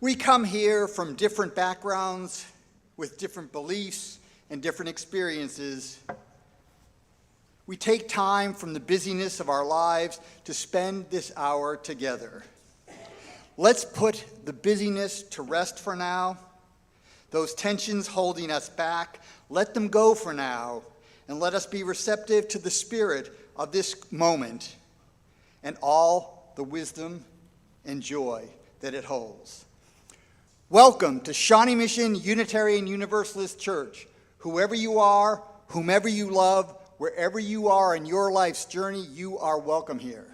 We come here from different backgrounds, with different beliefs and different experiences. We take time from the busyness of our lives to spend this hour together. Let's put the busyness to rest for now. Those tensions holding us back, let them go for now, and let us be receptive to the spirit of this moment and all the wisdom and joy that it holds. Welcome to Shawnee Mission Unitarian Universalist Church. Whoever you are, whomever you love, wherever you are in your life's journey, you are welcome here.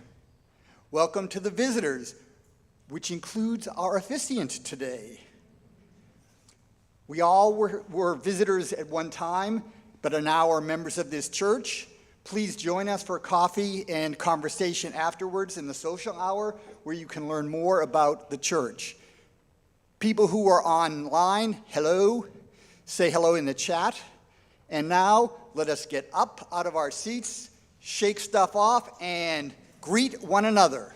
Welcome to the visitors, which includes our officiant today. We all were visitors at one time, but are now members of this church. Please join us for coffee and conversation afterwards in the social hour, where you can learn more about the church. People who are online, hello. Say hello in the chat. And now, let us get up out of our seats, shake stuff off, and greet one another.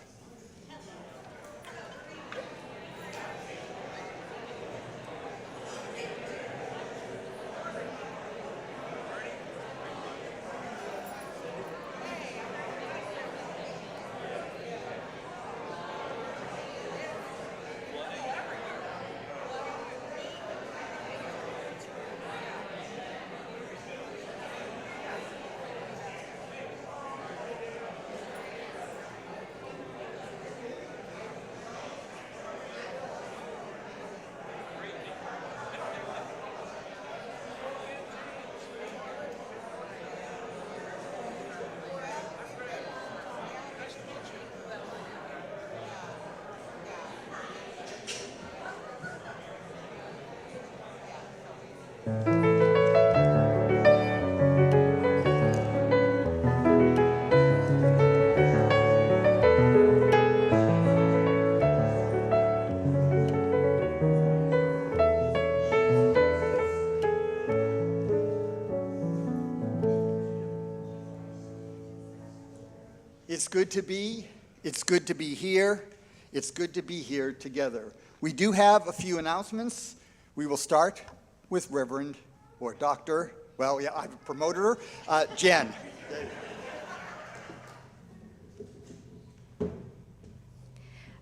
It's good to be here. It's good to be here together. We do have a few announcements. We will start with Reverend or Dr. Well, yeah, I've promoted her, Jen.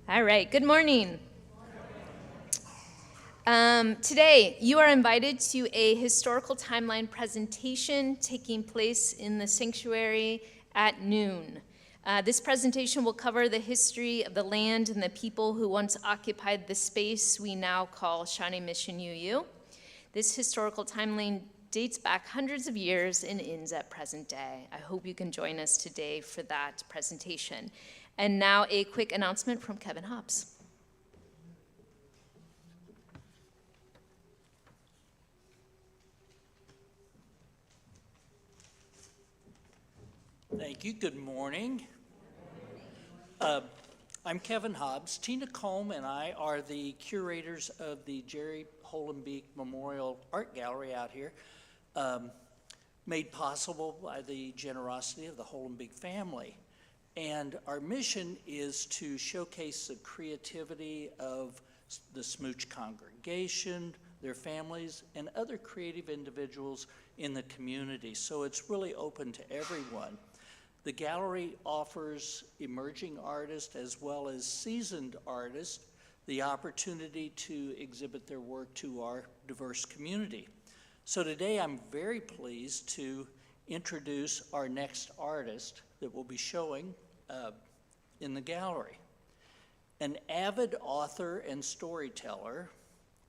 All right, good morning. Today, you are invited to a historical timeline presentation taking place in the sanctuary at noon. This presentation will cover the history of the land and the people who once occupied the space we now call Shawnee Mission UU. This historical timeline dates back hundreds of years and ends at present day. I hope you can join us today for that presentation. And now a quick announcement from Kevin Hobbs. Thank you. Good morning. I'm Kevin Hobbs. Tina Combe and I are the curators of the Jerry Hollenbeek Memorial Art Gallery out here, made possible by the generosity of the Hollenbeek family. And our mission is to showcase the creativity of the SMUUCh congregation, their families, and other creative individuals in the community. So it's really open to everyone. The gallery offers emerging artists as well as seasoned artists the opportunity to exhibit their work to our diverse community. So today I'm very pleased to introduce our next artist that will be showing in the gallery. An avid author and storyteller,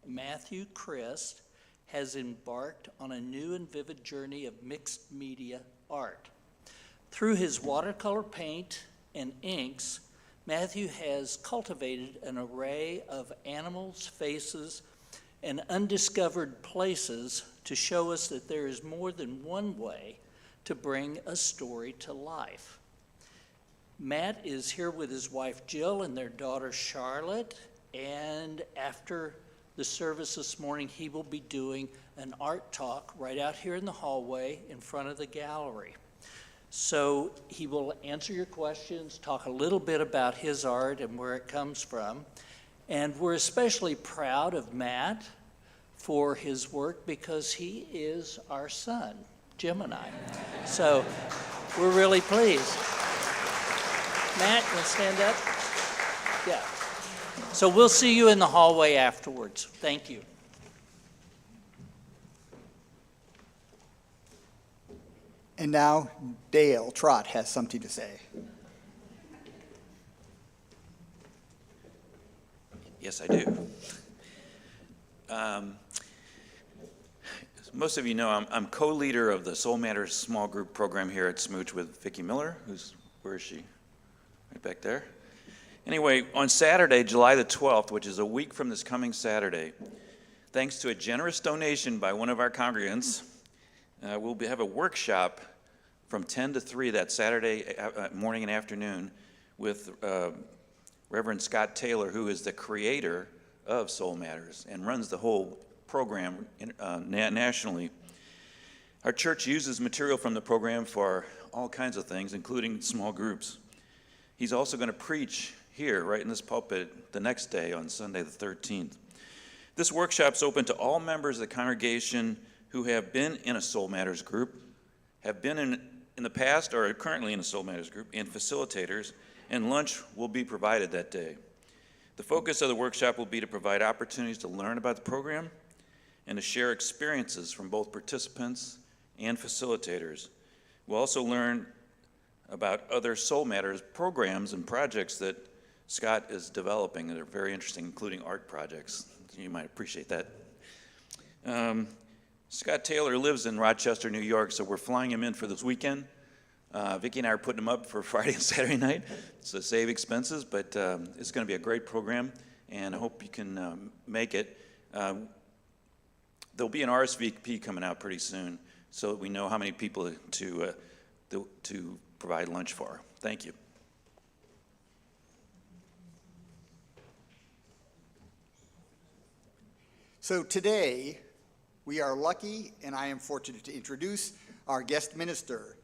Matthew Christ, has embarked on a new and vivid journey of mixed media art. Through his watercolor paint and inks, Matthew has cultivated an array of animals, faces, and undiscovered places to show us that there is more than one way to bring a story to life. Matt is here with his wife Jill and their daughter Charlotte, and after the service this morning, he will be doing an art talk right out here in the hallway in front of the gallery. So he will answer your questions, talk a little bit about his art and where it comes from, And we're especially proud of Matt for his work because he is our son, Gemini. So we're really pleased. Matt, you want to stand up? Yeah. So we'll see you in the hallway afterwards. Thank you. And now Dale Trott has something to say. Yes, I do. Most of you know I'm co-leader of the Soul Matters small group program here at SMUUCh with Vicki Miller, where is she? Right back there. Anyway, on Saturday, July the 12th, which is a week from this coming Saturday, thanks to a generous donation by one of our congregants, we'll have a workshop from 10 to 3 that Saturday morning and afternoon with Reverend Scott Taylor, who is the creator of Soul Matters and runs the whole program nationally. Our church uses material from the program for all kinds of things, including small groups. He's also going to preach here, right in this pulpit, the next day on Sunday the 13th. This workshop's open to all members of the congregation who have been in a Soul Matters group, have been in the past or are currently in a Soul Matters group, and facilitators, and lunch will be provided that day. The focus of the workshop will be to provide opportunities to learn about the program and to share experiences from both participants and facilitators. We'll also learn about other Soul Matters programs and projects that Scott is developing that are very interesting, including art projects. You might appreciate that. Scott Taylor lives in Rochester, New York, so we're flying him in for this weekend. Vicki and I are putting him up for Friday and Saturday night to save expenses, but it's going to be a great program, and I hope you can make it. There'll be an RSVP coming out pretty soon, so that we know how many people to provide lunch for. Thank you. So today, we are lucky, and I am fortunate to introduce our guest minister.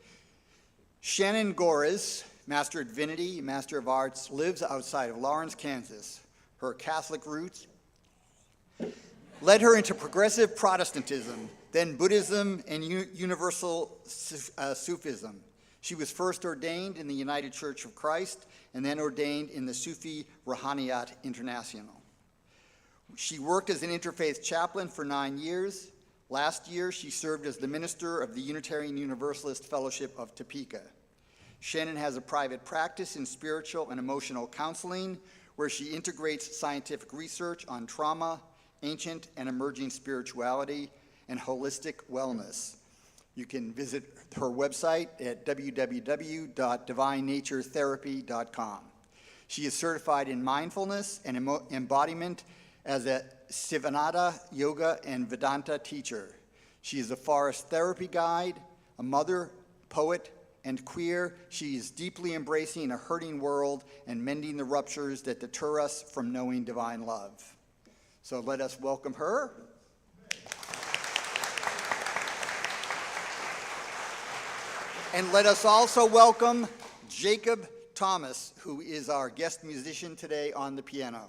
Shannon Gores, Master of Divinity, Master of Arts, lives outside of Lawrence, Kansas. Her Catholic roots led her into progressive Protestantism, then Buddhism and Universal Sufism. She was first ordained in the United Church of Christ and then ordained in the Sufi Ruhaniyat International. She worked as an interfaith chaplain for 9 years. Last year, she served as the minister of the Unitarian Universalist Fellowship of Topeka. Shannon has a private practice in spiritual and emotional counseling where she integrates scientific research on trauma, ancient and emerging spirituality, and holistic wellness. You can visit her website at www.divinenaturetherapy.com. She is certified in mindfulness and embodiment as a Sivananda Yoga and Vedanta teacher. She is a forest therapy guide, a mother, poet, and queer. She is deeply embracing a hurting world and mending the ruptures that deter us from knowing divine love. So let us welcome her. And let us also welcome Jacob Thomas, who is our guest musician today on the piano.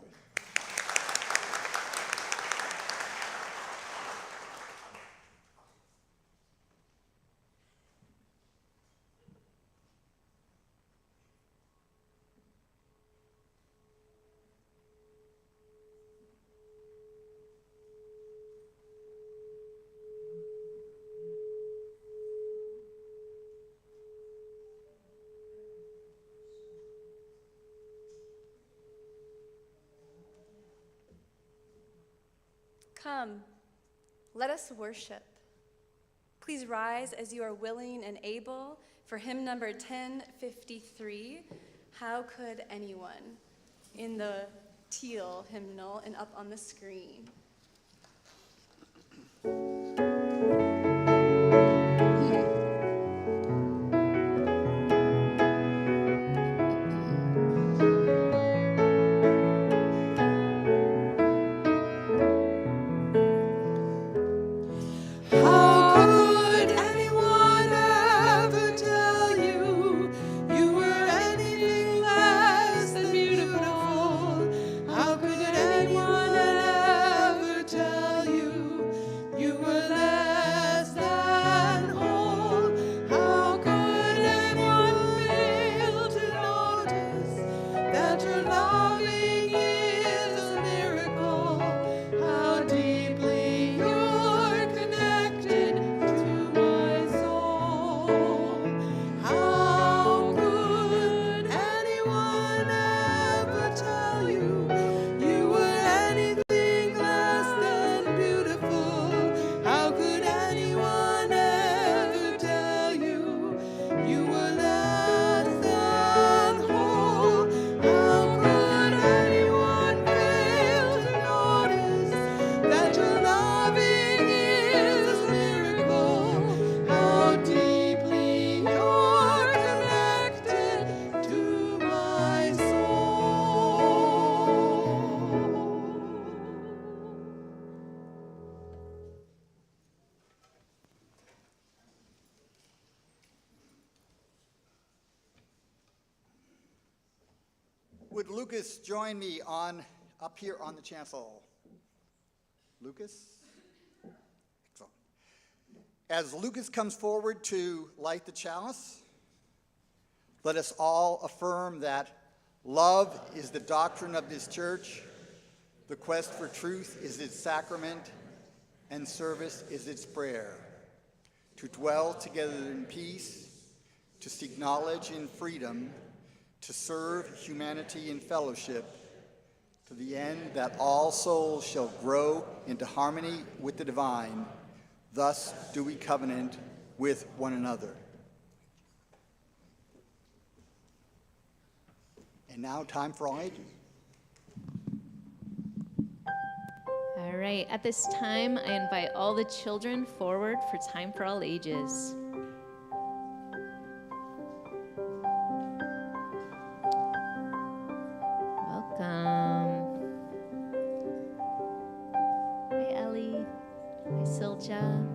Come, let us worship. Please rise as you are willing and able for hymn number 1053, How Could Anyone, in the teal hymnal and up on the screen. How could Would Lucas join me up here on the chancel? Lucas? Excellent. As Lucas comes forward to light the chalice, let us all affirm that love is the doctrine of this church, the quest for truth is its sacrament, and service is its prayer. To dwell together in peace, to seek knowledge in freedom, to serve humanity in fellowship, to the end that all souls shall grow into harmony with the divine. Thus do we covenant with one another. And now, time for all ages. All right, at this time, I invite all the children forward for time for all ages. Welcome. Hi, Ellie. Hi, Silja.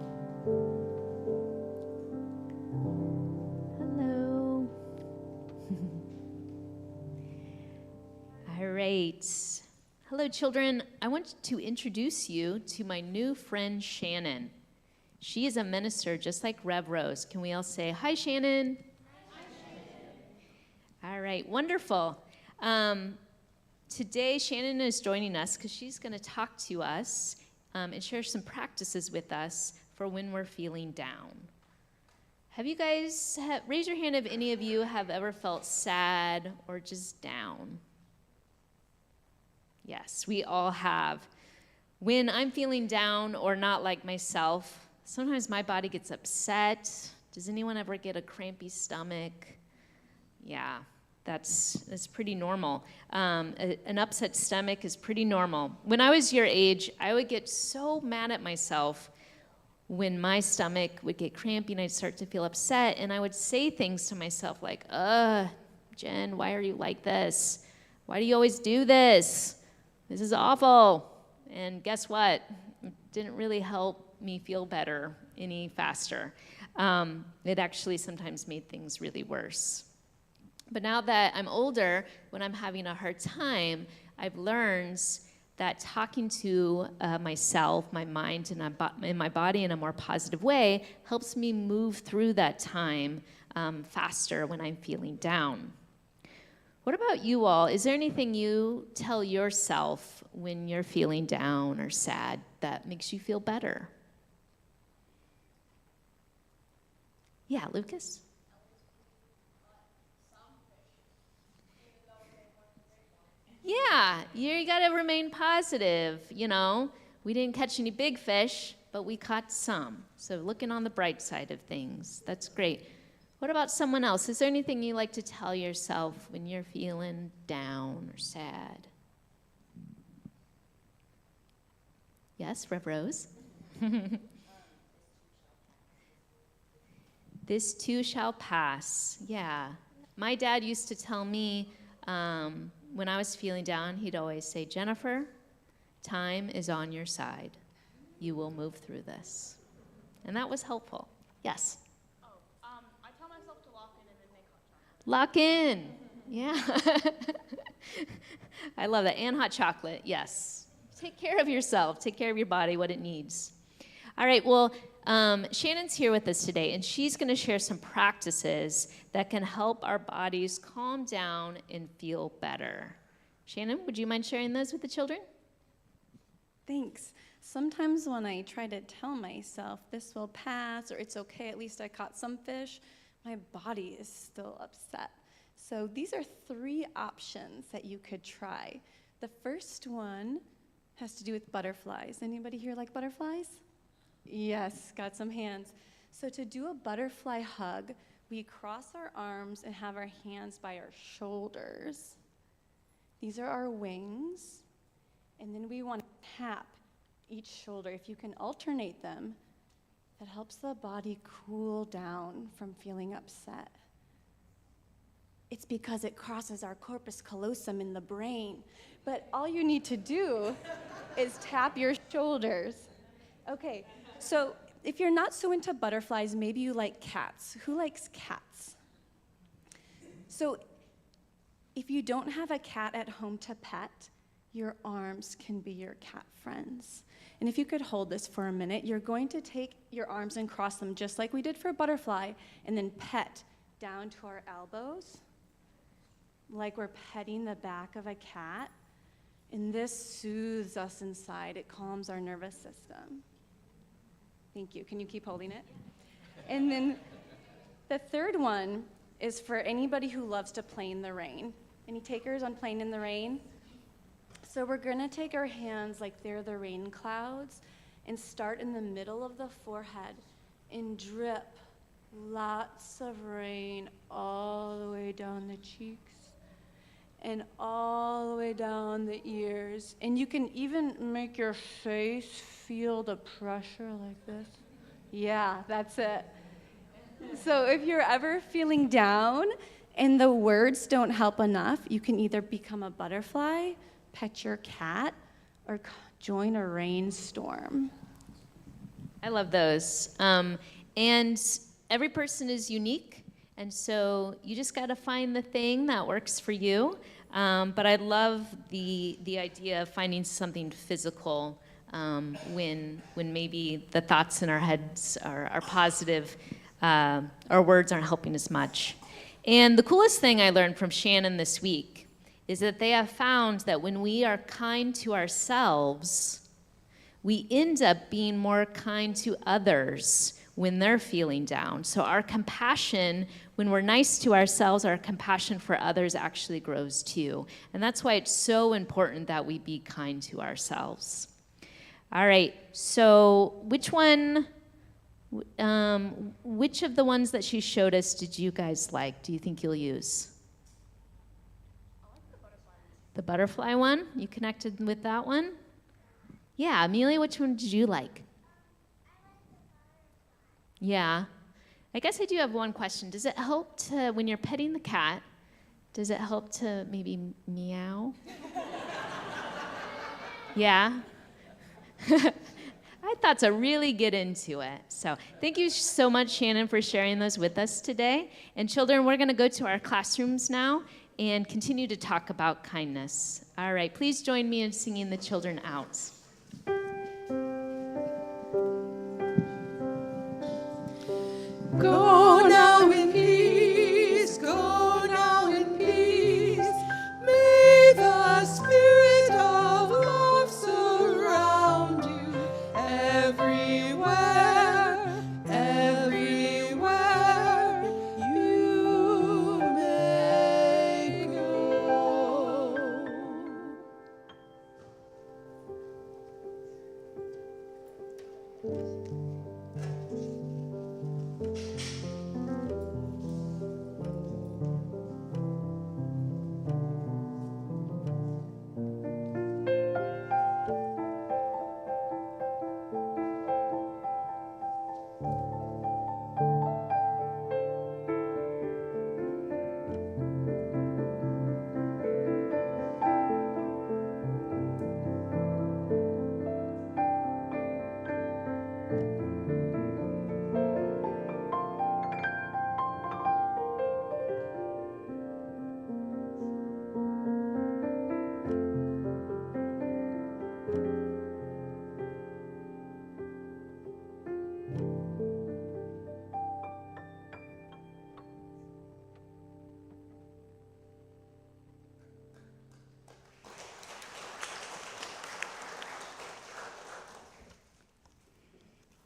Hello. All right. Hello, children. I want to introduce you to my new friend, Shannon. She is a minister just like Rev Rose. Can we all say, hi, Shannon? Hi, Shannon. All right, wonderful. Today, Shannon is joining us because she's going to talk to us and share some practices with us for when we're feeling down. Have you guys, raise your hand if any of you have ever felt sad or just down. Yes, we all have. When I'm feeling down or not like myself, sometimes my body gets upset. Does anyone ever get a crampy stomach? Yeah, that's pretty normal. An upset stomach is pretty normal. When I was your age, I would get so mad at myself when my stomach would get crampy and I'd start to feel upset, and I would say things to myself like, Jen, why are you like this? Why do you always do this? This is awful. And guess what? It didn't really help me feel better any faster. It actually sometimes made things really worse. But now that I'm older, when I'm having a hard time, I've learned that talking to myself, my mind, and my body in a more positive way helps me move through that time faster when I'm feeling down. What about you all? Is there anything you tell yourself when you're feeling down or sad that makes you feel better? Yeah, Lucas? Yeah, you got to remain positive, you know. We didn't catch any big fish, but we caught some. So looking on the bright side of things, that's great. What about someone else? Is there anything you like to tell yourself when you're feeling down or sad? Yes, Rev Rose? This too shall pass. Yeah. My dad used to tell me when I was feeling down, he'd always say, Jennifer, time is on your side. You will move through this. And that was helpful. Yes? I tell myself to lock in and then make hot chocolate. Lock in. Yeah. I love that. And hot chocolate, yes. Take care of yourself. Take care of your body, what it needs. All right, well, Shannon's here with us today, and she's going to share some practices that can help our bodies calm down and feel better. Shannon, would you mind sharing those with the children? Thanks. Sometimes when I try to tell myself this will pass or it's okay, at least I caught some fish, my body is still upset. So these are 3 options that you could try. The first one has to do with butterflies. Anybody here like butterflies? Yes, got some hands. So to do a butterfly hug, we cross our arms and have our hands by our shoulders. These are our wings. And then we want to tap each shoulder. If you can alternate them, that helps the body cool down from feeling upset. It's because it crosses our corpus callosum in the brain. But all you need to do is tap your shoulders. Okay, so if you're not so into butterflies, maybe you like cats. Who likes cats? So If you don't have a cat at home to pet, your arms can be your cat friends. And if you could hold this for a minute, you're going to take your arms and cross them just like we did for a butterfly, and then pet down to our elbows, like we're petting the back of a cat. And this soothes us inside. It calms our nervous system. Thank you. Can you keep holding it? And then the third one is for anybody who loves to play in the rain. Any takers on playing in the rain? So we're going to take our hands like they're the rain clouds and start in the middle of the forehead and drip lots of rain all the way down the cheeks and all the way down the ears. And you can even make your face feel the pressure like this. Yeah, that's it. So if you're ever feeling down and the words don't help enough, you can either become a butterfly, pet your cat, or join a rainstorm. I love those. And every person is unique, and so you just got to find the thing that works for you. But I love the idea of finding something physical when maybe the thoughts in our heads are positive, our words aren't helping as much. And the coolest thing I learned from Shannon this week is that they have found that when we are kind to ourselves, we end up being more kind to others when they're feeling down. So our compassion, when we're nice to ourselves, our compassion for others actually grows too. And that's why it's so important that we be kind to ourselves. All right, so which of the ones that she showed us did you guys like? Do you think you'll use? I like the butterfly. The butterfly one? You connected with that one? Yeah, Amelia, which one did you like? Yeah. I guess I do have one question. Does it help to, when you're petting the cat, does it help to maybe meow? Yeah? I thought to really get into it. So thank you so much, Shannon, for sharing those with us today. And children, we're going to go to our classrooms now and continue to talk about kindness. All right, please join me in singing the children out. Go now in peace, go now in peace. May the spirit of love surround you everywhere, everywhere you may go.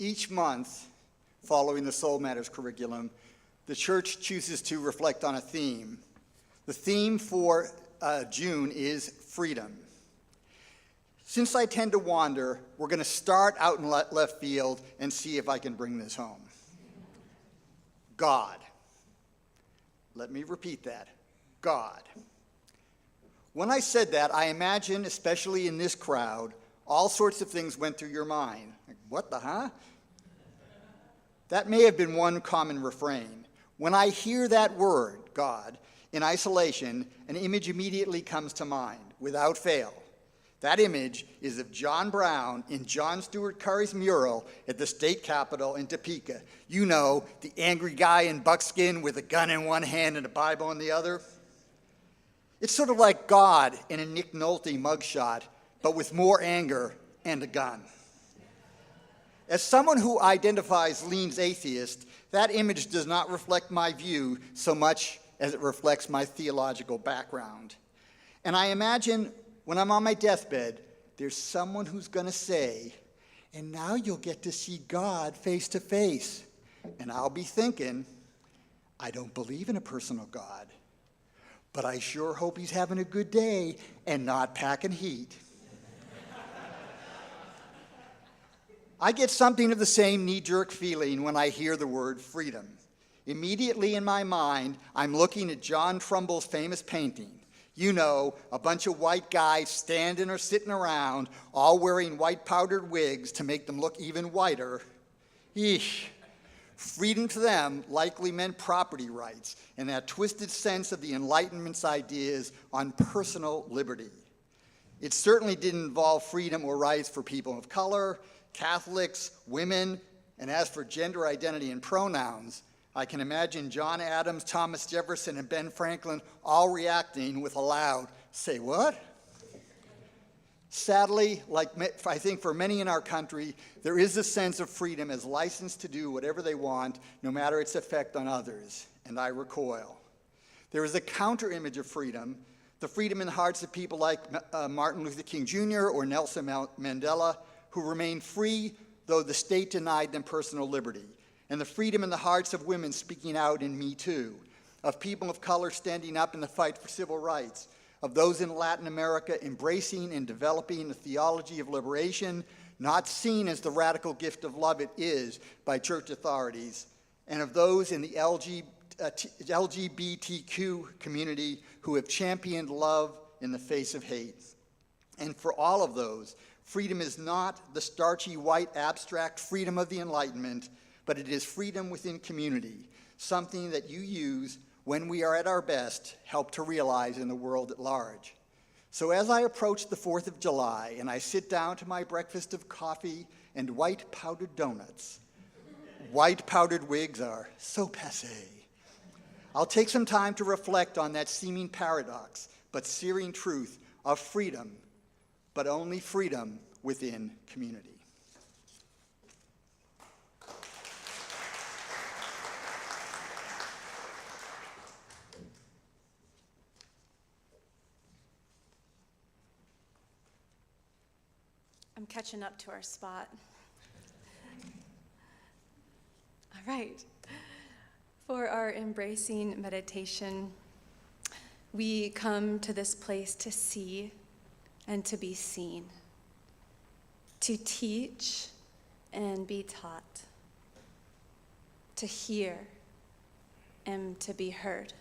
Each month, following the Soul Matters curriculum, the church chooses to reflect on a theme. The theme for June is freedom. Since I tend to wander, we're going to start out in left field and see if I can bring this home. God. Let me repeat that. God. When I said that, I imagine, especially in this crowd, all sorts of things went through your mind. Like, what the huh? That may have been one common refrain. When I hear that word, God, in isolation, an image immediately comes to mind, without fail. That image is of John Brown in John Stuart Curry's mural at the state capitol in Topeka. You know, the angry guy in buckskin with a gun in one hand and a Bible in the other. It's sort of like God in a Nick Nolte mugshot, but with more anger and a gun. As someone who identifies leans atheist, that image does not reflect my view so much as it reflects my theological background. And I imagine when I'm on my deathbed, there's someone who's going to say, and now you'll get to see God face to face. And I'll be thinking, I don't believe in a personal God, but I sure hope he's having a good day and not packing heat. I get something of the same knee-jerk feeling when I hear the word freedom. Immediately in my mind, I'm looking at John Trumbull's famous painting. You know, a bunch of white guys standing or sitting around, all wearing white powdered wigs to make them look even whiter. Eesh. Freedom to them likely meant property rights and that twisted sense of the Enlightenment's ideas on personal liberty. It certainly didn't involve freedom or rights for people of color, Catholics, women, and as for gender identity and pronouns, I can imagine John Adams, Thomas Jefferson, and Ben Franklin all reacting with a loud, "Say what?" Sadly, like I think for many in our country, there is a sense of freedom as license to do whatever they want, no matter its effect on others, and I recoil. There is a counter-image of freedom, the freedom in the hearts of people like Martin Luther King Jr. or Nelson Mandela, who remain free though the state denied them personal liberty, and the freedom in the hearts of women speaking out in Me Too, of people of color standing up in the fight for civil rights, of those in Latin America embracing and developing a theology of liberation, not seen as the radical gift of love it is by church authorities, and of those in the LGBTQ community who have championed love in the face of hate. And for all of those, freedom is not the starchy white abstract freedom of the Enlightenment, but it is freedom within community, something that you use when we are at our best, help to realize in the world at large. So as I approach the 4th of July and I sit down to my breakfast of coffee and white powdered donuts, white powdered wigs are so passé. I'll take some time to reflect on that seeming paradox, but searing truth of freedom, but only freedom within community. I'm catching up to our spot. All right. For our embracing meditation, we come to this place to see and to be seen, to teach and be taught, to hear and to be heard.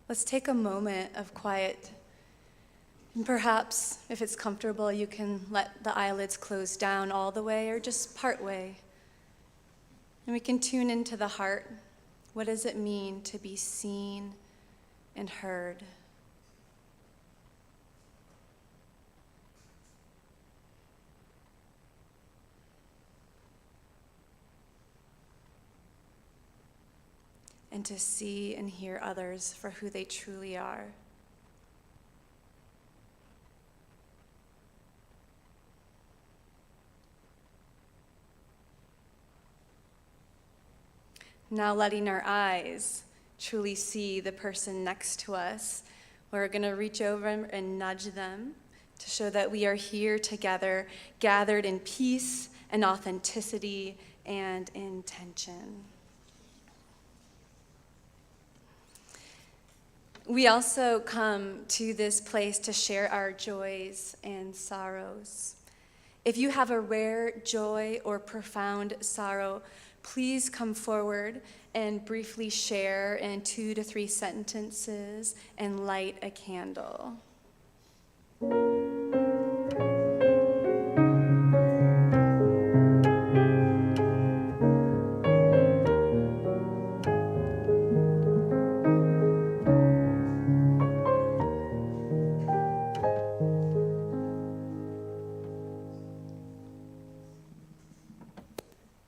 Let's take a moment of quiet. And perhaps, if it's comfortable, you can let the eyelids close down all the way or just part way. And we can tune into the heart. What does it mean to be seen and heard? And to see and hear others for who they truly are. Now letting our eyes truly see the person next to us, we're going to reach over and nudge them to show that we are here together, gathered in peace and authenticity and intention. We also come to this place to share our joys and sorrows. If you have a rare joy or profound sorrow, please come forward and briefly share in 2 to 3 sentences and light a candle.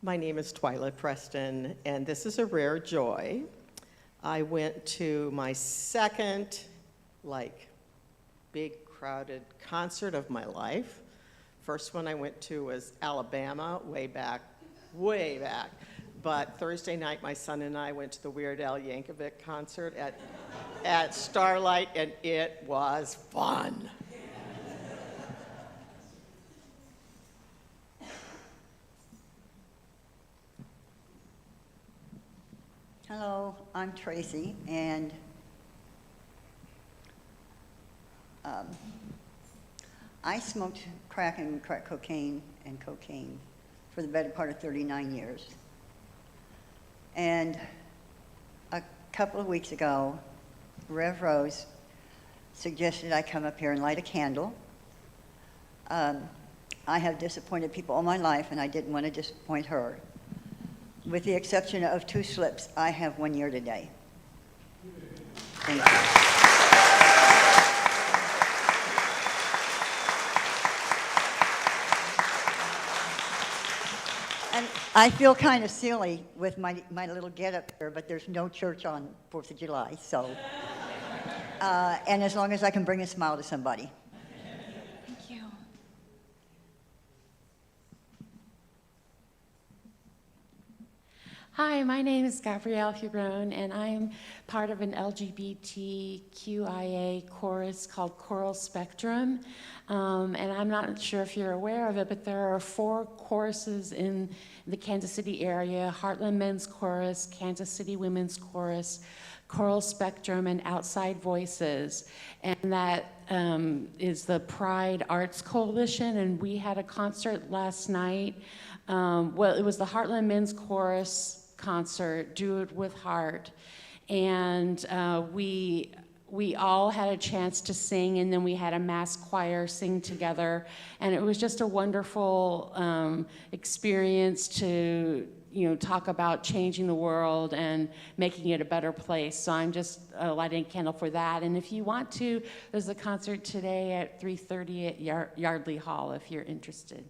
My name is Twyla Preston, and this is a rare joy. I went to my second, big crowded concert of my life. First one I went to was Alabama, way back. But Thursday night, my son and I went to the Weird Al Yankovic concert at Starlight, and it was fun. Hello, I'm Tracy, and I smoked crack and crack cocaine and cocaine for the better part of 39 years. And a couple of weeks ago, Rev Rose suggested I come up here and light a candle. I have disappointed people all my life, and I didn't want to disappoint her. With the exception of 2 slips, I have 1 year today. Thank you. And I feel kind of silly with my little get-up here, but there's no church on 4th of July, so. And as long as I can bring a smile to somebody. Thank you. Hi, my name is Gabrielle Huron, and I'm part of an LGBTQIA chorus called Choral Spectrum. And I'm not sure if you're aware of it, but there are 4 choruses in the Kansas City area: Heartland Men's Chorus, Kansas City Women's Chorus, Choral Spectrum, and Outside Voices. And that is the Pride Arts Coalition, and we had a concert last night. Well, it was the Heartland Men's Chorus concert, Do It With Heart, and we all had a chance to sing, and then we had a mass choir sing together, and it was just a wonderful experience to talk about changing the world and making it a better place. So I'm just lighting a candle for that. And if you want to, there's a concert today at 3:30 at Yardley Hall if you're interested.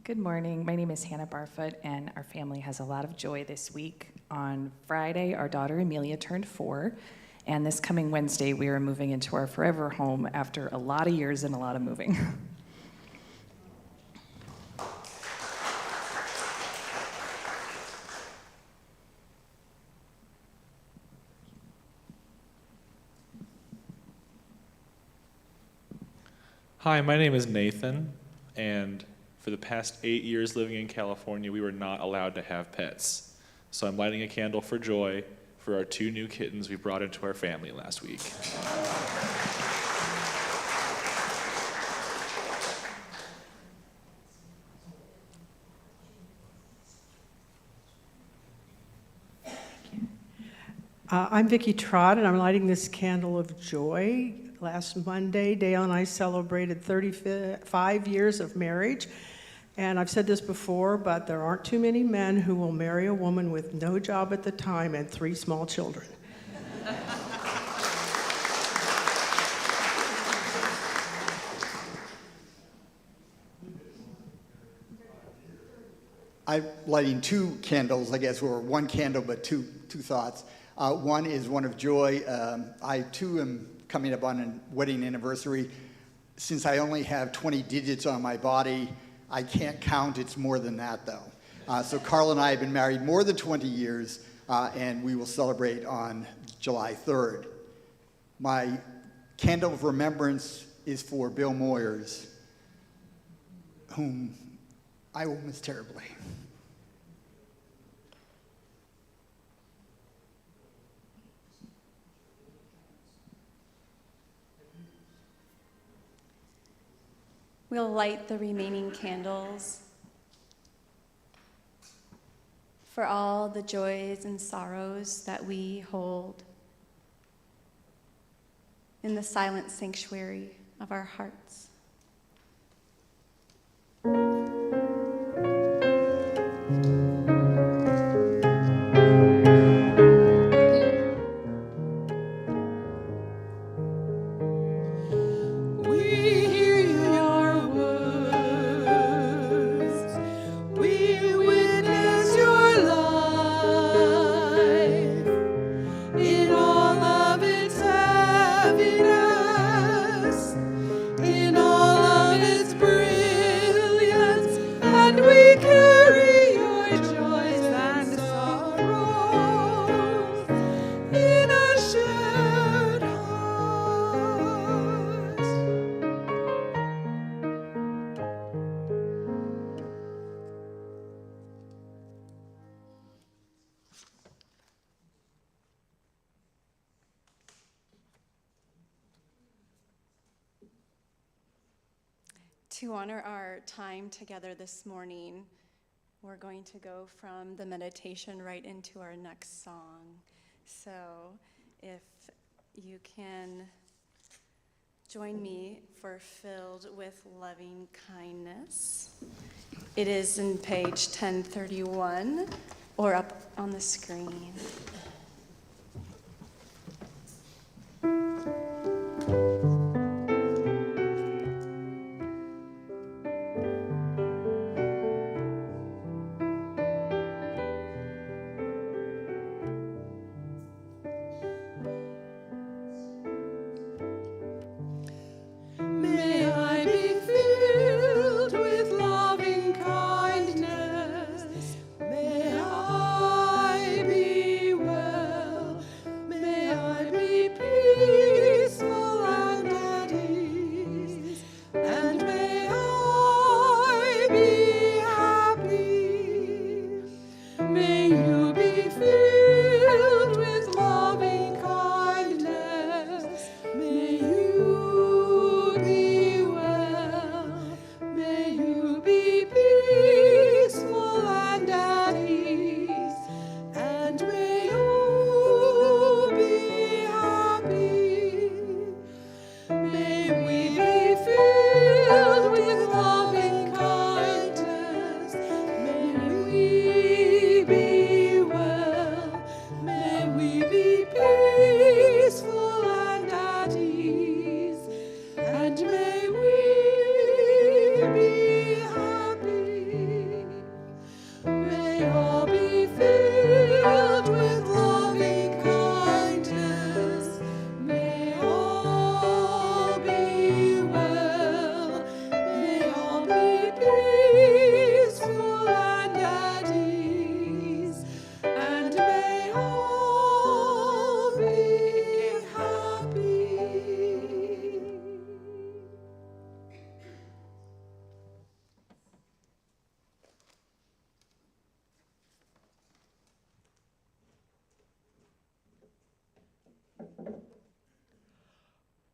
Good morning. My name is Hannah Barfoot, and our family has a lot of joy this week. On Friday, our daughter Amelia turned 4, and this coming Wednesday, we are moving into our forever home after a lot of years and a lot of moving. Hi, my name is Nathan, and for the past 8 years living in California, we were not allowed to have pets. So I'm lighting a candle for joy for our 2 new kittens we brought into our family last week. I'm Vicki Trott, and I'm lighting this candle of joy. Last Monday, Dale and I celebrated 35 years of marriage. And I've said this before, but there aren't too many men who will marry a woman with no job at the time and 3 small children. I'm lighting 2 candles, I guess, or 1 candle, but two thoughts. One is one of joy. I, too, am coming up on a wedding anniversary. Since I only have 20 digits on my body, I can't count. It's more than that, though. So Carl and I have been married more than 20 years, and we will celebrate on July 3rd. My candle of remembrance is for Bill Moyers, whom I will miss terribly. We'll light the remaining candles for all the joys and sorrows that we hold in the silent sanctuary of our hearts. To honor our time together this morning, we're going to go from the meditation right into our next song. So if you can join me for Filled with Loving Kindness. It is in page 1031 or up on the screen.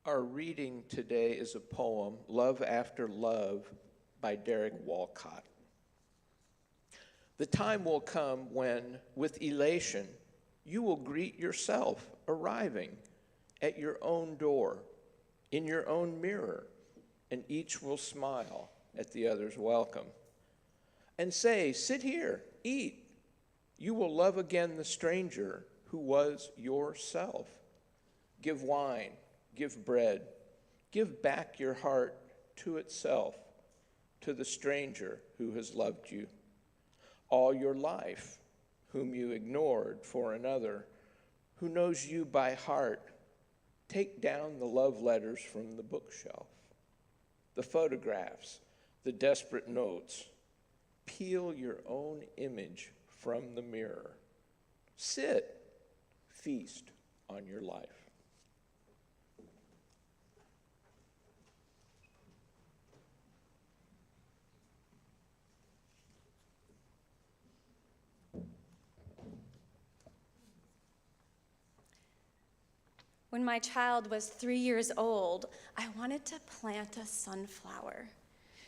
Our reading today is a poem, Love After Love, by Derek Walcott. The time will come when, with elation, you will greet yourself arriving at your own door, in your own mirror, and each will smile at the other's welcome and say, "Sit here, eat." You will love again the stranger who was yourself. Give wine, give bread, give back your heart to itself, to the stranger who has loved you all your life, whom you ignored for another, who knows you by heart. Take down the love letters from the bookshelf, the photographs, the desperate notes. Peel your own image from the mirror. Sit, feast on your life. When my child was 3 years old, I wanted to plant a sunflower.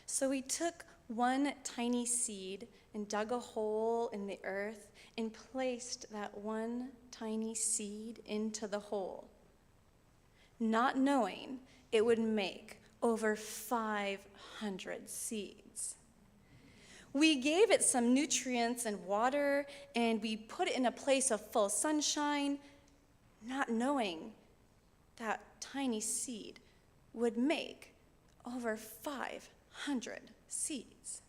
So we took one tiny seed and dug a hole in the earth and placed that one tiny seed into the hole, not knowing it would make over 500 seeds. We gave it some nutrients and water, and we put it in a place of full sunshine, not knowing that tiny seed would make over 500 seeds.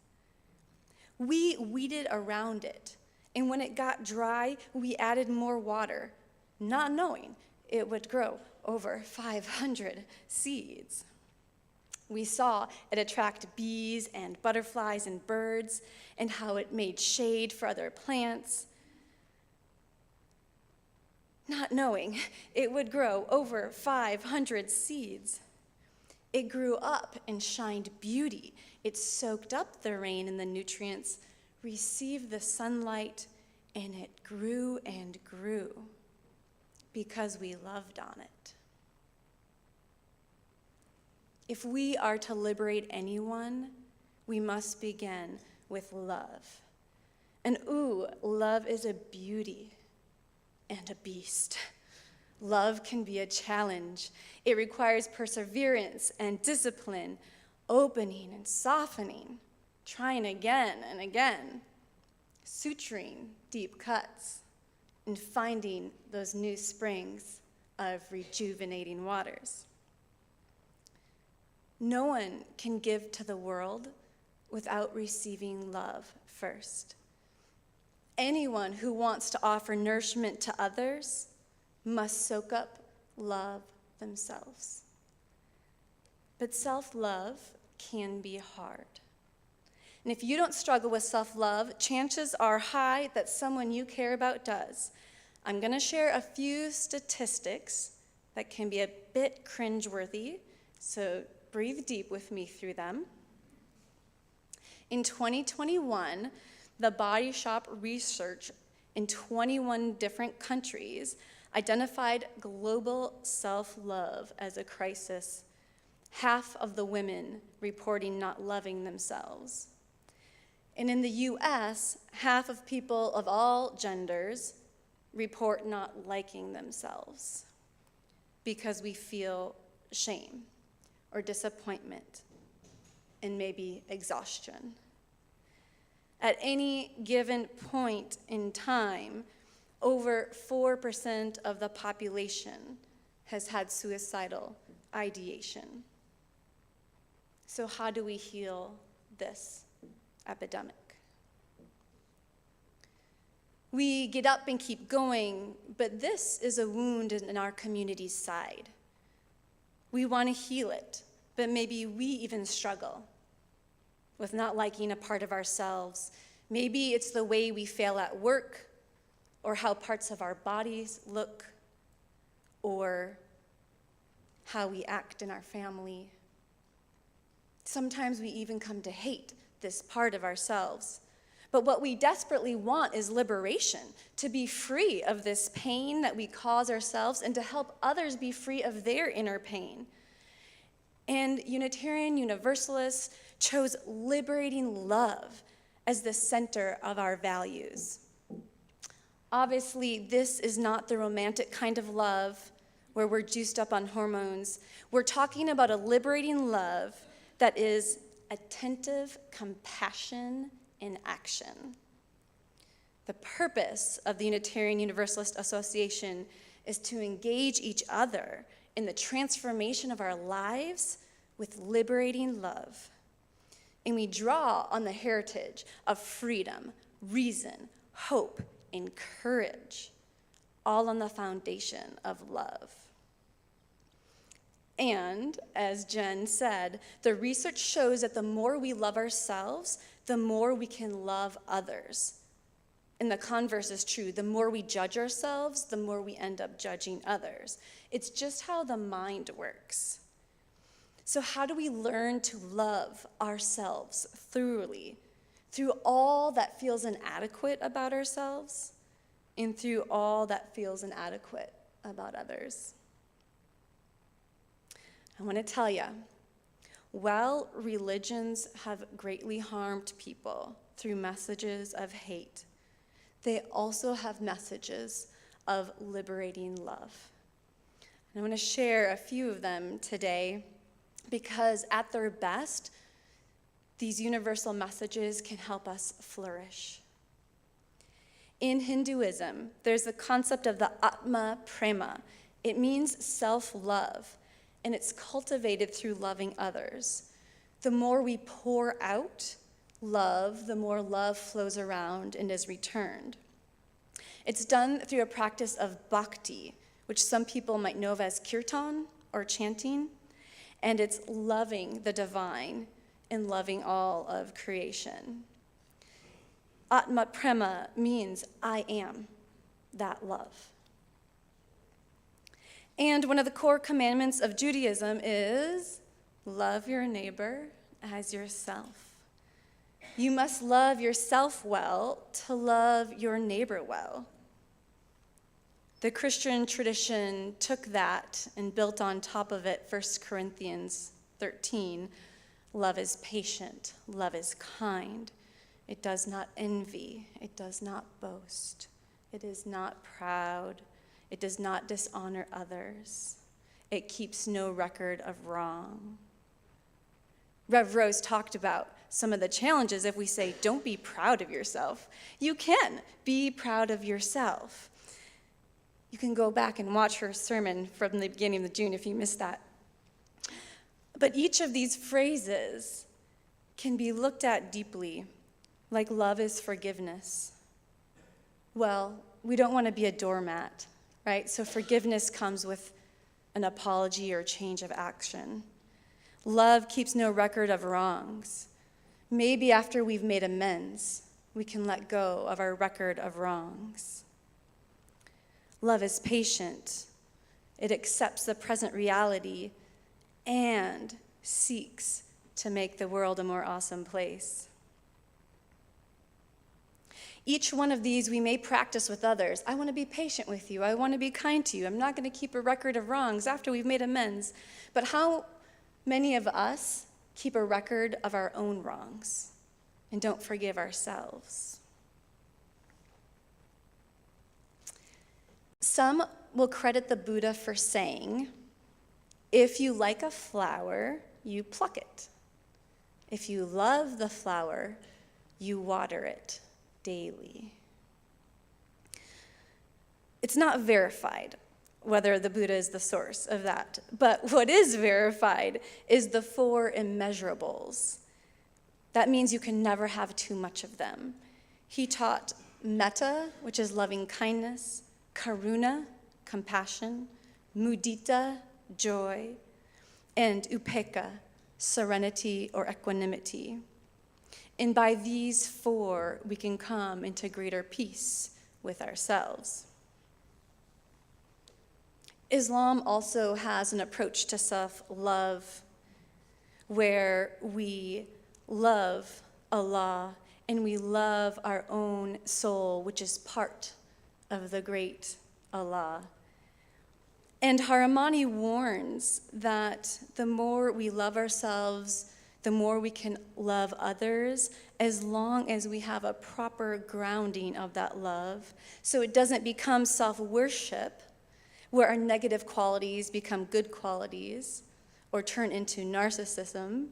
We weeded around it, and when it got dry, we added more water, not knowing it would grow over 500 seeds. We saw it attract bees and butterflies and birds, and how it made shade for other plants, not knowing it would grow over 500 seeds. It grew up and shined beauty. It soaked up the rain and the nutrients, received the sunlight, and it grew and grew because we loved on it. If we are to liberate anyone, we must begin with love. And love is a beauty and a beast. Love can be a challenge. It requires perseverance and discipline, opening and softening, trying again and again, suturing deep cuts, and finding those new springs of rejuvenating waters. No one can give to the world without receiving love first. Anyone who wants to offer nourishment to others must soak up love themselves. But self-love can be hard. And if you don't struggle with self-love, chances are high that someone you care about does. I'm going to share a few statistics that can be a bit cringeworthy, so breathe deep with me through them. In 2021, the Body Shop research in 21 different countries identified global self-love as a crisis. Half of the women reporting not loving themselves. And in the US, half of people of all genders report not liking themselves because we feel shame or disappointment and maybe exhaustion. At any given point in time, over 4% of the population has had suicidal ideation. So how do we heal this epidemic? We get up and keep going, but this is a wound in our community's side. We want to heal it, but maybe we even struggle with not liking a part of ourselves. Maybe it's the way we fail at work, or how parts of our bodies look, or how we act in our family. Sometimes we even come to hate this part of ourselves. But what we desperately want is liberation, to be free of this pain that we cause ourselves and to help others be free of their inner pain. And Unitarian Universalists chose liberating love as the center of our values. Obviously, this is not the romantic kind of love where we're juiced up on hormones. We're talking about a liberating love that is attentive compassion in action. The purpose of the Unitarian Universalist Association is to engage each other in the transformation of our lives with liberating love. And we draw on the heritage of freedom, reason, hope, and courage, all on the foundation of love. And, as Jen said, the research shows that the more we love ourselves, the more we can love others. And the converse is true. The more we judge ourselves, the more we end up judging others. It's just how the mind works. So how do we learn to love ourselves thoroughly, through all that feels inadequate about ourselves, and through all that feels inadequate about others? I want to tell you, while religions have greatly harmed people through messages of hate, they also have messages of liberating love. And I want to share a few of them today because at their best, these universal messages can help us flourish. In Hinduism, there's the concept of the Atma Prema. It means self-love, and it's cultivated through loving others. The more we pour out love, the more love flows around and is returned. It's done through a practice of bhakti, which some people might know as kirtan or chanting, and it's loving the divine and loving all of creation. Atma Prema means I am that love. And one of the core commandments of Judaism is love your neighbor as yourself. You must love yourself well to love your neighbor well. The Christian tradition took that and built on top of it 1 Corinthians 13, love is patient, love is kind. It does not envy, it does not boast, it is not proud, it does not dishonor others, it keeps no record of wrong. Rev Rose talked about some of the challenges if we say, don't be proud of yourself. You can be proud of yourself. You can go back and watch her sermon from the beginning of June if you missed that. But each of these phrases can be looked at deeply, like love is forgiveness. Well, we don't want to be a doormat, right? So forgiveness comes with an apology or change of action. Love keeps no record of wrongs. Maybe after we've made amends, we can let go of our record of wrongs. Love is patient. It accepts the present reality and seeks to make the world a more awesome place. Each one of these we may practice with others. I want to be patient with you. I want to be kind to you. I'm not going to keep a record of wrongs after we've made amends. But how many of us keep a record of our own wrongs and don't forgive ourselves? Some will credit the Buddha for saying, if you like a flower, you pluck it. If you love the flower, you water it daily. It's not verified whether the Buddha is the source of that, but what is verified is the 4 immeasurables. That means you can never have too much of them. He taught metta, which is loving kindness, karuna, compassion, mudita, joy, and upekkha, serenity or equanimity. And by these 4, we can come into greater peace with ourselves. Islam also has an approach to self-love where we love Allah and we love our own soul, which is part of the great Allah. And Haramani warns that the more we love ourselves, the more we can love others, as long as we have a proper grounding of that love, so it doesn't become self-worship, where our negative qualities become good qualities or turn into narcissism,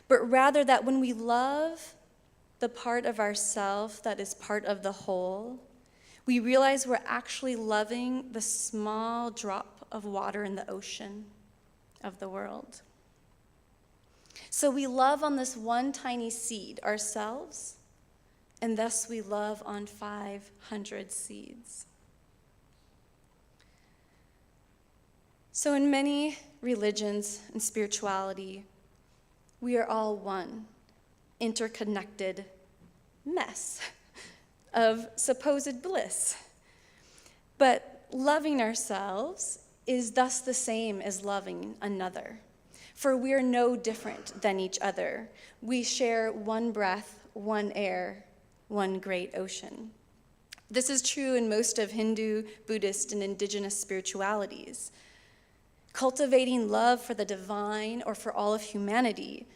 but rather that when we love the part of ourself that is part of the whole, we realize we're actually loving the small drop of water in the ocean of the world. So we love on this one tiny seed, ourselves, and thus we love on 500 seeds. So in many religions and spirituality, we are all one interconnected mess of supposed bliss. But loving ourselves is thus the same as loving another. For we are no different than each other. We share one breath, one air, one great ocean. This is true in most of Hindu, Buddhist, and indigenous spiritualities. Cultivating love for the divine or for all of humanity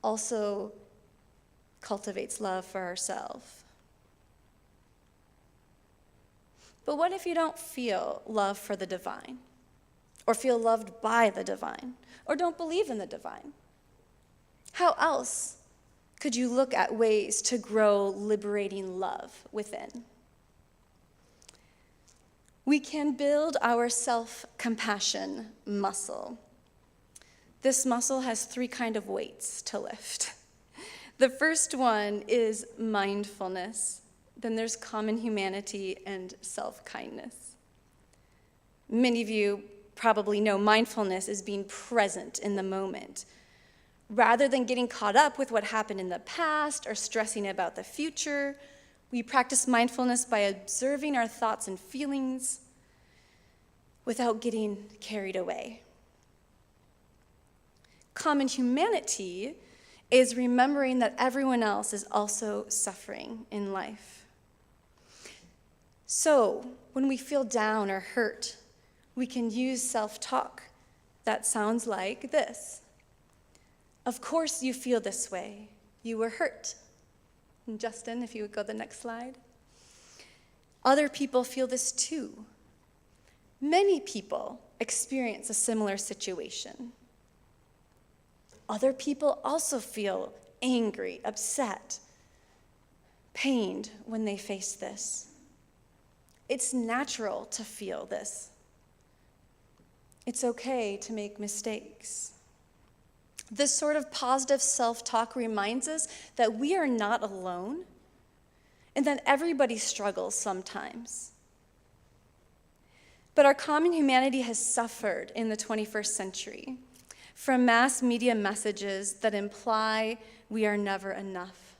also cultivates love for ourselves. But what if you don't feel love for the divine, or feel loved by the divine, or don't believe in the divine? How else could you look at ways to grow liberating love within? We can build our self-compassion muscle. This muscle has 3 kinds of weights to lift. The first one is mindfulness. Then there's common humanity and self-kindness. Many of you probably know mindfulness is being present in the moment. Rather than getting caught up with what happened in the past or stressing about the future, we practice mindfulness by observing our thoughts and feelings without getting carried away. Common humanity is remembering that everyone else is also suffering in life. So, when we feel down or hurt, we can use self-talk that sounds like this. Of course you feel this way. You were hurt. And Justin, if you would go to the next slide. Other people feel this too. Many people experience a similar situation. Other people also feel angry, upset, pained when they face this. It's natural to feel this. It's okay to make mistakes. This sort of positive self-talk reminds us that we are not alone and that everybody struggles sometimes. But our common humanity has suffered in the 21st century from mass media messages that imply we are never enough.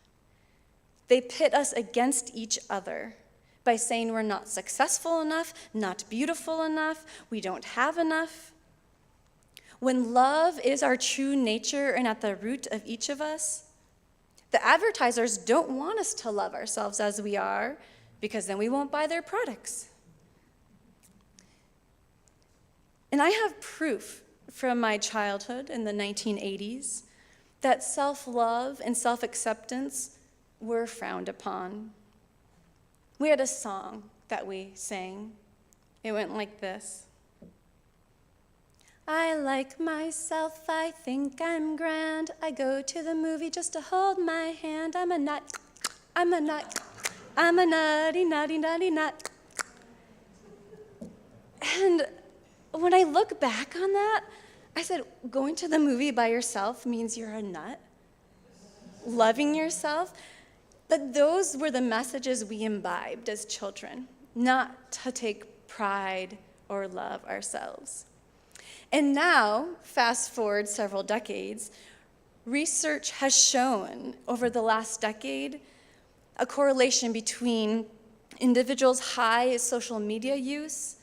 They pit us against each other by saying we're not successful enough, not beautiful enough, we don't have enough. When love is our true nature and at the root of each of us, the advertisers don't want us to love ourselves as we are, because then we won't buy their products. And I have proof from my childhood in the 1980s that self-love and self-acceptance were frowned upon. We had a song that we sang. It went like this. I like myself, I think I'm grand. I go to the movie just to hold my hand. I'm a nut, I'm a nut, I'm a nutty, nutty, nutty nut. And when I look back on that, I said, going to the movie by yourself means you're a nut? Loving yourself? But those were the messages we imbibed as children, not to take pride or love ourselves. And now, fast forward several decades, research has shown over the last decade a correlation between individuals' high social media use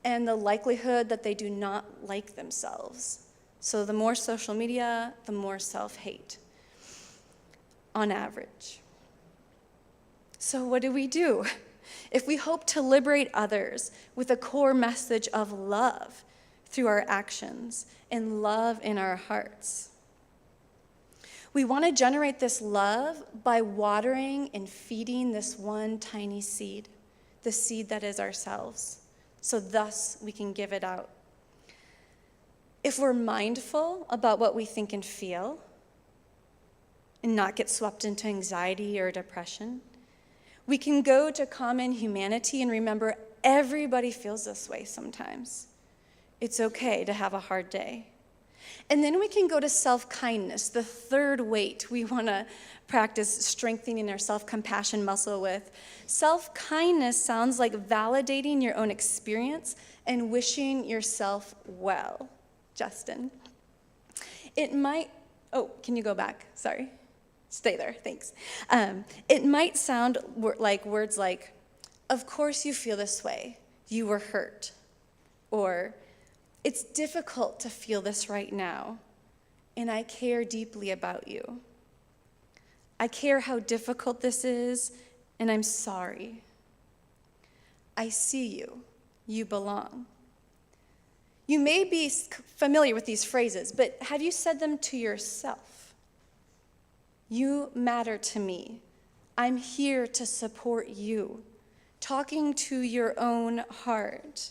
and the likelihood that they do not like themselves. So the more social media, the more self-hate, on average. So what do we do? If we hope to liberate others with a core message of love through our actions and love in our hearts, we want to generate this love by watering and feeding this one tiny seed, the seed that is ourselves, so thus we can give it out. If we're mindful about what we think and feel and not get swept into anxiety or depression, we can go to common humanity and remember everybody feels this way sometimes. It's okay to have a hard day. And then we can go to self-kindness, the third weight we want to practice strengthening our self-compassion muscle with. Self-kindness sounds like validating your own experience and wishing yourself well. Justin. It might, oh, can you go back? Sorry. Stay there, thanks. It might sound like words like, of course you feel this way, you were hurt, or it's difficult to feel this right now, and I care deeply about you. I care how difficult this is, and I'm sorry. I see you, you belong. You may be familiar with these phrases, but have you said them to yourself? You matter to me. I'm here to support you. Talking to your own heart.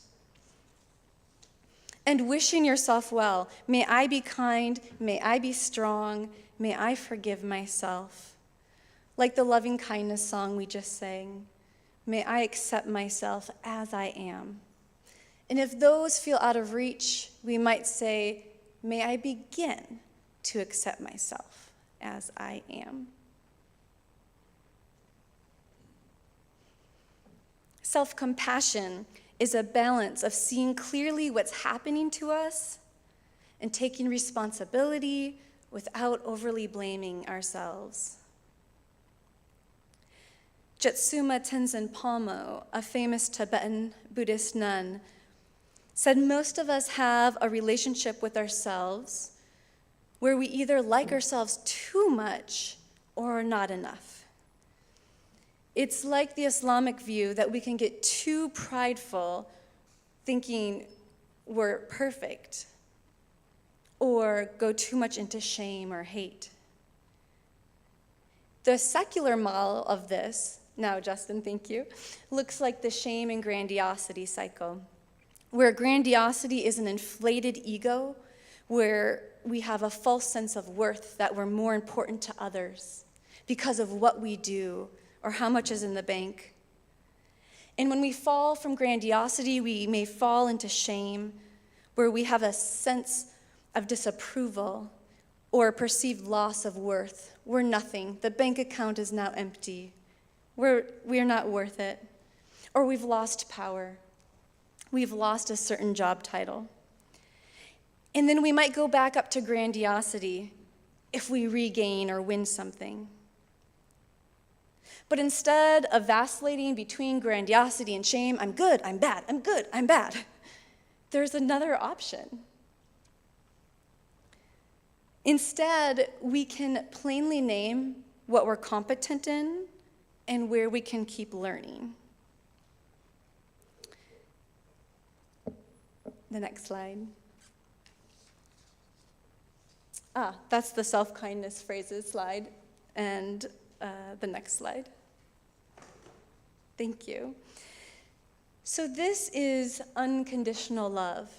And wishing yourself well. May I be kind, may I be strong, may I forgive myself. Like the loving kindness song we just sang. May I accept myself as I am. And if those feel out of reach, we might say, may I begin to accept myself as I am. Self-compassion is a balance of seeing clearly what's happening to us and taking responsibility without overly blaming ourselves. Jetsuma Tenzin Palmo, a famous Tibetan Buddhist nun, said most of us have a relationship with ourselves where we either like ourselves too much or not enough. It's like the Islamic view that we can get too prideful, thinking we're perfect, or go too much into shame or hate. The secular model of this, now Justin, thank you, looks like the shame and grandiosity cycle, where grandiosity is an inflated ego, where we have a false sense of worth that we're more important to others because of what we do or how much is in the bank. And when we fall from grandiosity, we may fall into shame, where we have a sense of disapproval or perceived loss of worth. We're nothing. The bank account is now empty. We're not worth it. Or we've lost power. We've lost a certain job title. And then we might go back up to grandiosity if we regain or win something. But instead of vacillating between grandiosity and shame, I'm good, I'm bad, I'm good, I'm bad, there's another option. Instead, we can plainly name what we're competent in and where we can keep learning. The next slide. That's the self-kindness phrases slide, and the next slide. Thank you. So this is unconditional love,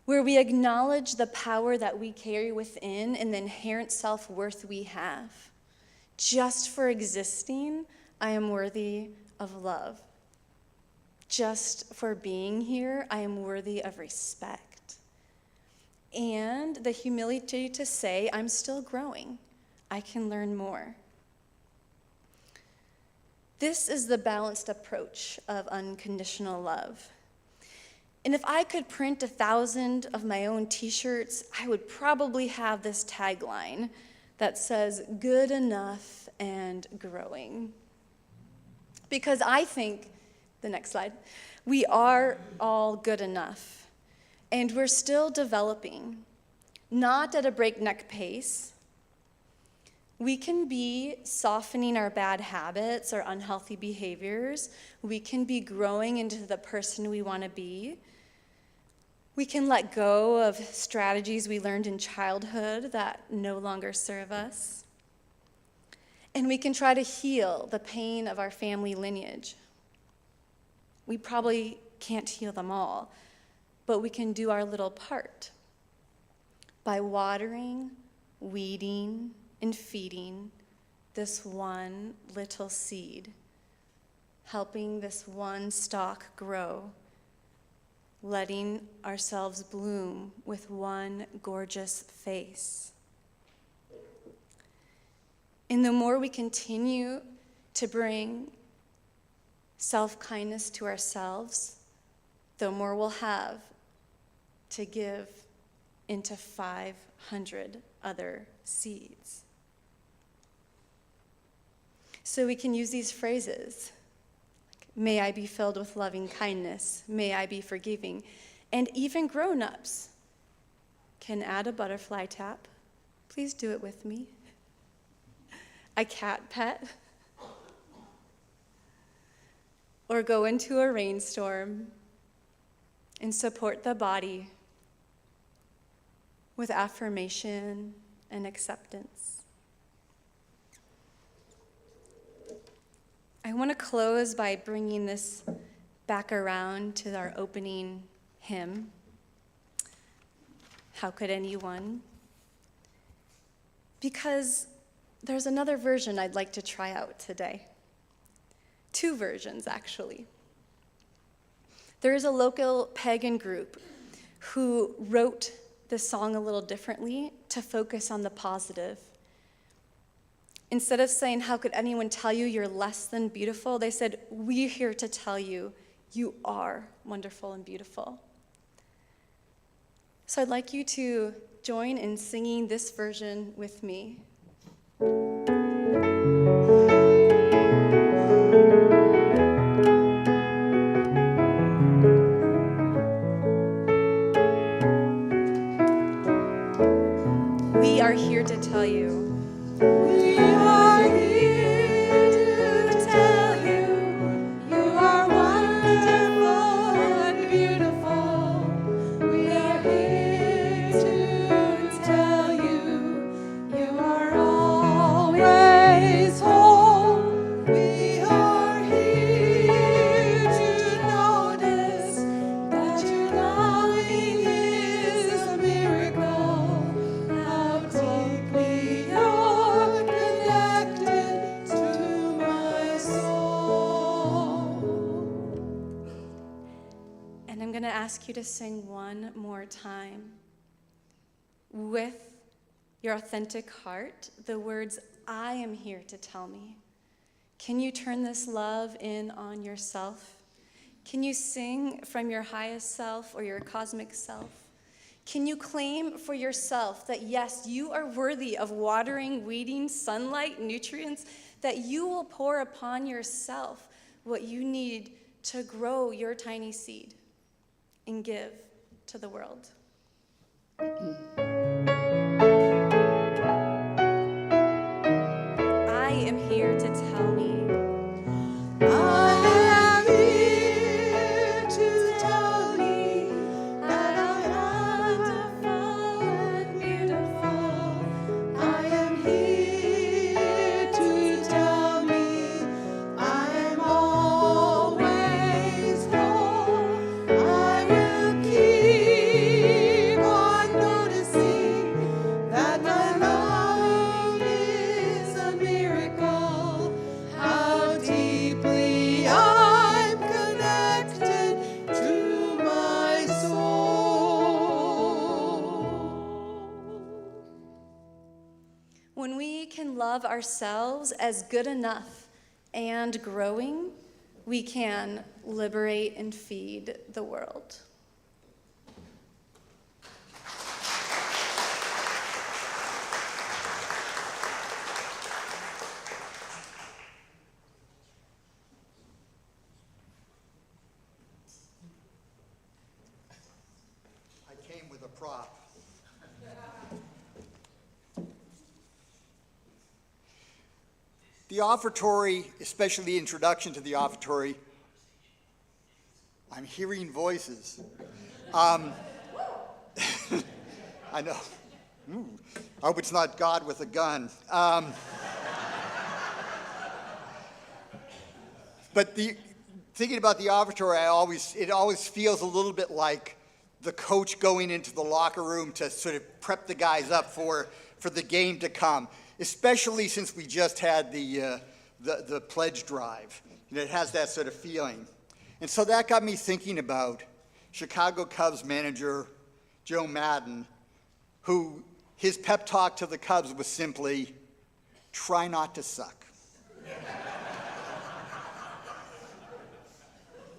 where we acknowledge the power that we carry within and the inherent self-worth we have. Just for existing, I am worthy of love. Just for being here, I am worthy of respect. And the humility to say, I'm still growing. I can learn more. This is the balanced approach of unconditional love. And if I could print 1,000 of my own t-shirts, I would probably have this tagline that says, good enough and growing. Because I think, the next slide, we are all good enough. And we're still developing, not at a breakneck pace. We can be softening our bad habits or unhealthy behaviors. We can be growing into the person we want to be. We can let go of strategies we learned in childhood that no longer serve us. And we can try to heal the pain of our family lineage. We probably can't heal them all, but we can do our little part by watering, weeding, and feeding this one little seed, helping this one stalk grow, letting ourselves bloom with one gorgeous face. And the more we continue to bring self-kindness to ourselves, the more we'll have to give into 500 other seeds. So we can use these phrases. May I be filled with loving kindness. May I be forgiving. And even grown-ups can add a butterfly tap. Please do it with me. A cat pet. Or go into a rainstorm and support the body with affirmation and acceptance. I want to close by bringing this back around to our opening hymn, How Could Anyone? Because there's another version I'd like to try out today. 2 versions, actually. There is a local pagan group who wrote the song a little differently to focus on the positive. Instead of saying, how could anyone tell you you're less than beautiful, they said, we're here to tell you, you are wonderful and beautiful. So I'd like you to join in singing this version with me. We are here to tell you. We are here to tell you, you are wonderful and beautiful. We are here to going to ask you to sing one more time with your authentic heart the words, I am here to tell me. Can you turn this love in on yourself? Can you sing from your highest self or your cosmic self? Can you claim for yourself that yes, you are worthy of watering, weeding, sunlight, nutrients, that you will pour upon yourself what you need to grow your tiny seed and give to the world? I am here to tell me. I am here to tell me that I'm wonderful and beautiful. I am here to tell me I am always whole. I will keep on noticing that my love is a miracle. How deeply I'm connected to my soul. When we can love ourselves as good enough and growing, we can liberate and feed the world. I came with a prop. The offertory, especially the introduction to the offertory, I'm hearing voices. I know. Ooh, I hope it's not God with a gun. But thinking about the offertory, it always feels a little bit like the coach going into the locker room to sort of prep the guys up for the game to come, especially since we just had the pledge drive. You know, it has that sort of feeling. And so that got me thinking about Chicago Cubs manager Joe Madden, who his pep talk to the Cubs was simply, try not to suck.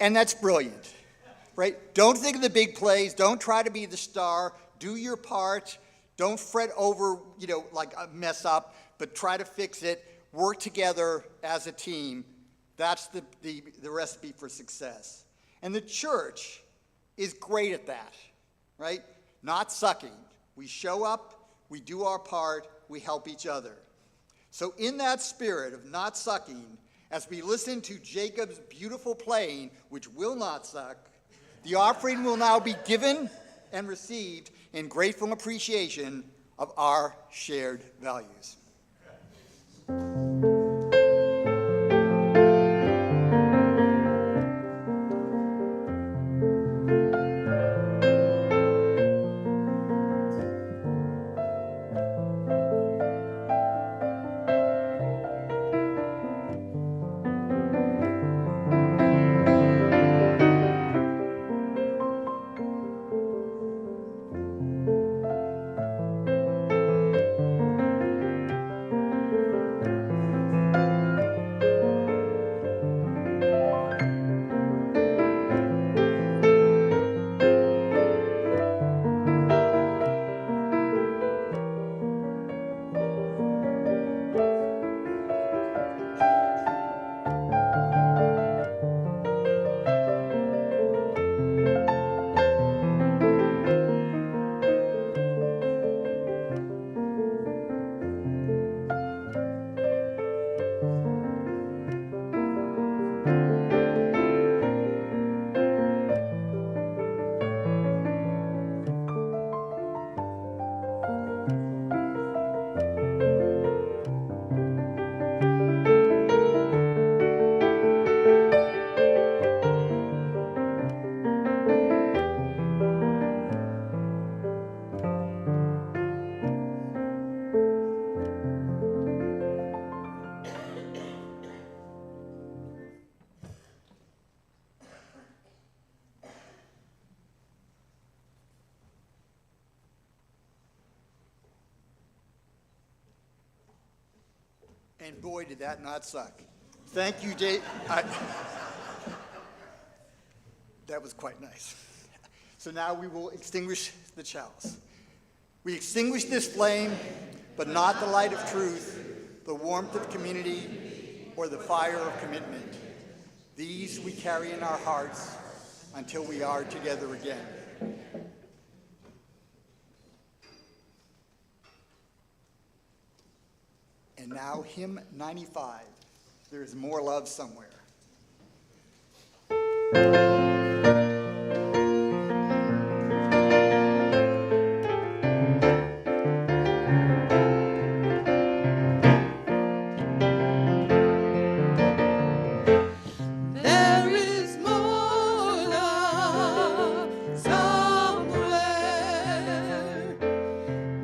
And that's brilliant, right? Don't think of the big plays. Don't try to be the star. Do your part. Don't fret over, like a mess up, but try to fix it. Work together as a team. That's the recipe for success. And the church is great at that, right? Not sucking. We show up, we do our part, we help each other. So in that spirit of not sucking, as we listen to Jacob's beautiful playing, which will not suck, the offering will now be given and received in grateful appreciation of our shared values. And boy, did that not suck. Thank you, Dave. That was quite nice. So now we will extinguish the chalice. We extinguish this flame, but not the light of truth, the warmth of community, or the fire of commitment. These we carry in our hearts until we are together again. And now, hymn 95, There is More Love Somewhere. There is more love somewhere.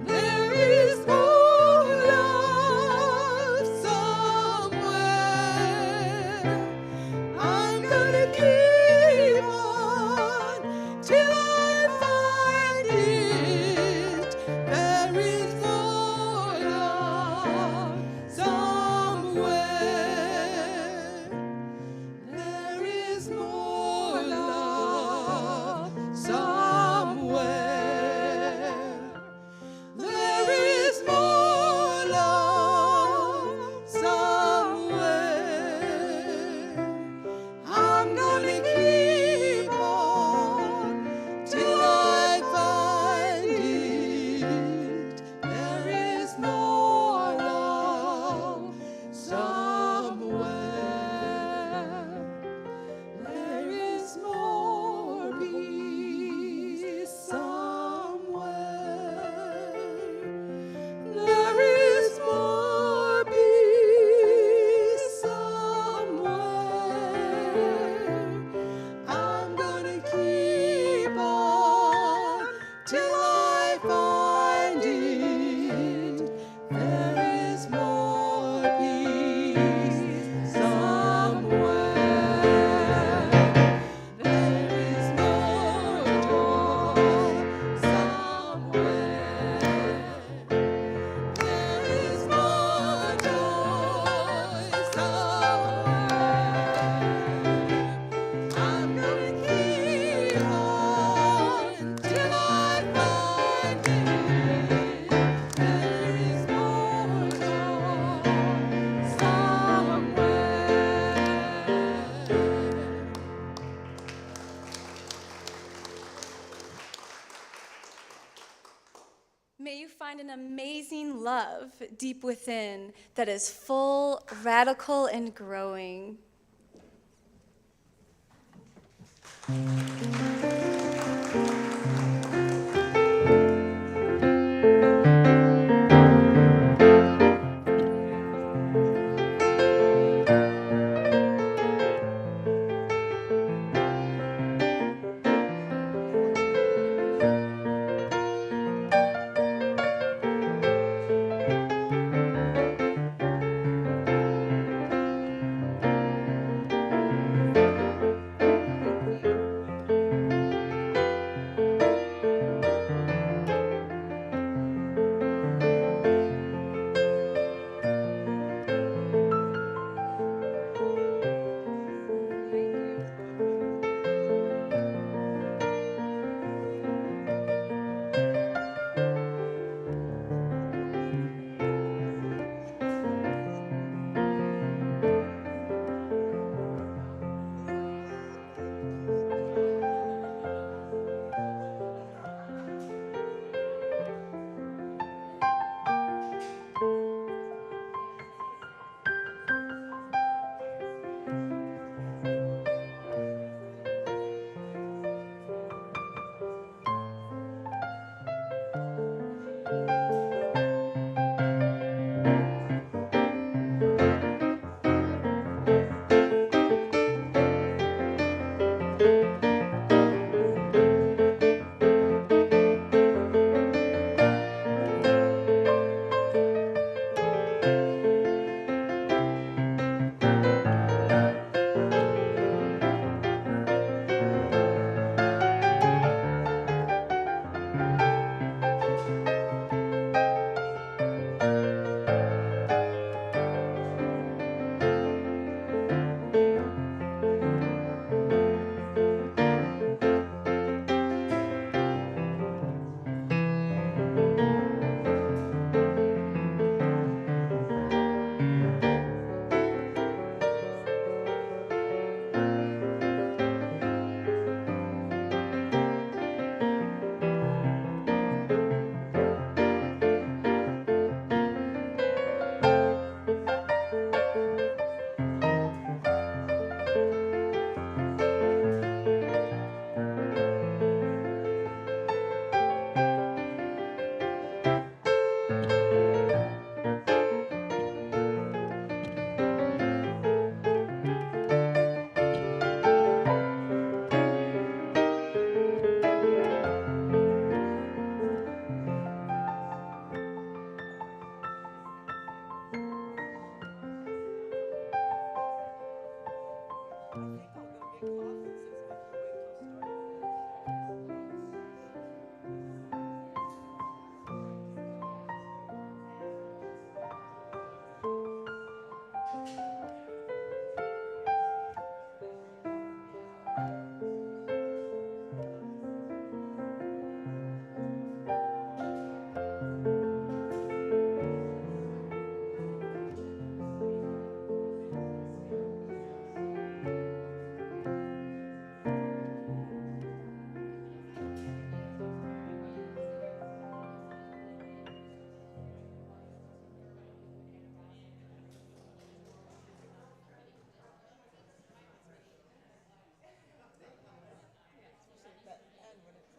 There is more love somewhere. I'm gonna keep on till I find it. There is more love somewhere. There is more love somewhere. There is more love somewhere. I'm gonna keep on till I find it. There is more love somewhere. There is more peace somewhere. There is more peace somewhere. I'm gonna keep on till I find it. There is more peace somewhere. There is more joy somewhere. There is more joy somewhere. I'm gonna keep on till I find it. There is more joy somewhere. May you find an amazing love deep within that is full, radical, and growing.